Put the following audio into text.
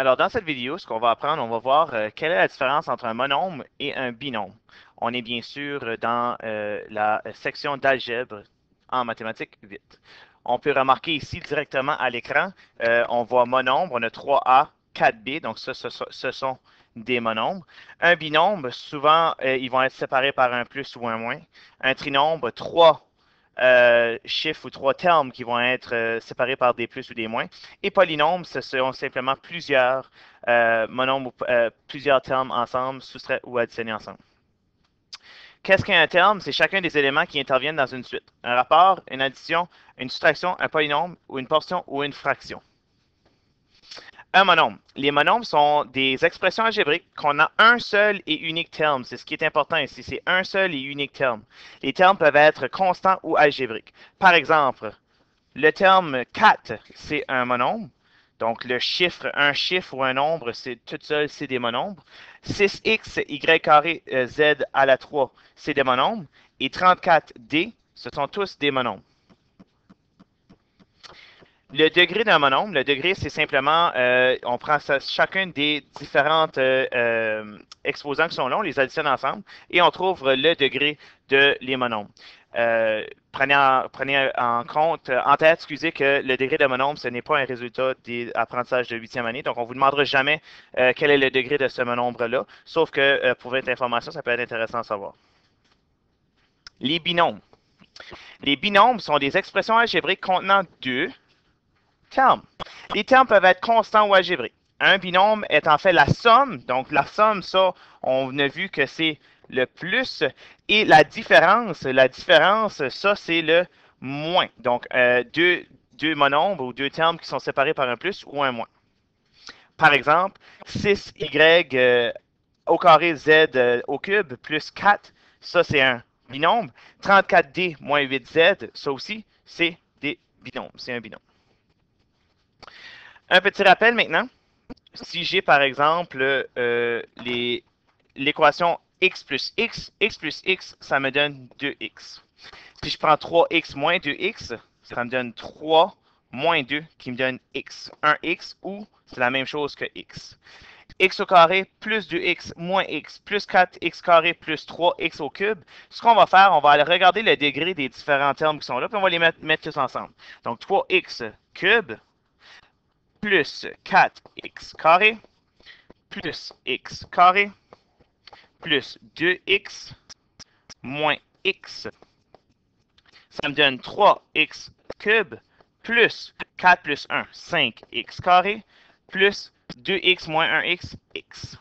Alors, dans cette vidéo, ce qu'on va apprendre, on va voir quelle est la différence entre un monôme et un binôme. On est bien sûr dans la section d'algèbre en mathématiques 8. On peut remarquer ici directement à l'écran, on voit monombre, on a 3A, 4B, donc ça, ce sont des monombres. Un binôme, souvent, ils vont être séparés par un plus ou un moins. Un trinombre, 3 chiffres ou 3 termes qui vont être séparés par des plus ou des moins. Et polynômes, ce seront simplement plusieurs monombres, plusieurs termes ensemble, soustraits ou additionnés ensemble. Qu'est-ce qu'un terme? C'est chacun des éléments qui interviennent dans une suite. Un rapport, une addition, une soustraction, un polynôme, ou une portion ou une fraction. Un monôme. Les monômes sont des expressions algébriques qu'on a un seul et unique terme. C'est ce qui est important ici. C'est un seul et unique terme. Les termes peuvent être constants ou algébriques. Par exemple, le terme 4, c'est un monôme. Donc, un chiffre ou un nombre, c'est tout seul, c'est des monombres. 6x, y carré, z à la 3, c'est des monombres. Et 34d, ce sont tous des monombres. Le degré d'un monôme, le degré, c'est simplement, on prend chacun des différentes exposants qui sont là, on les additionne ensemble et on trouve le degré de les monômes. Prenez en compte, en tête, excusez, que le degré de monôme, ce n'est pas un résultat des apprentissages de 8e année. Donc, on ne vous demandera jamais quel est le degré de ce monombre-là, sauf que pour votre information, ça peut être intéressant à savoir. Les binômes. Les binômes sont des expressions algébriques contenant deux termes. Les termes peuvent être constants ou algébriques. Un binôme est en fait la somme. Donc, la somme, ça, on a vu que c'est le plus. Et la différence, ça, c'est le moins. Donc, deux monombres ou deux termes qui sont séparés par un plus ou un moins. Par exemple, 6y au carré z au cube plus 4, ça, c'est un binôme. 34d moins 8z, ça aussi, c'est des binômes. C'est un binôme. Un petit rappel maintenant. Si j'ai par exemple l'équation x plus x, ça me donne 2x. Si je prends 3x moins 2x, ça me donne 3 moins 2 qui me donne x. 1x ou c'est la même chose que x. X au carré plus 2x moins x plus 4x carré plus 3x au cube. Ce qu'on va faire, on va aller regarder le degré des différents termes qui sont là, puis on va les mettre tous ensemble. Donc 3x cube plus 4x carré plus x carré plus 2x moins x. Ça me donne 3x cube plus 4 plus 1, 5x carré plus 2x moins 1x, x.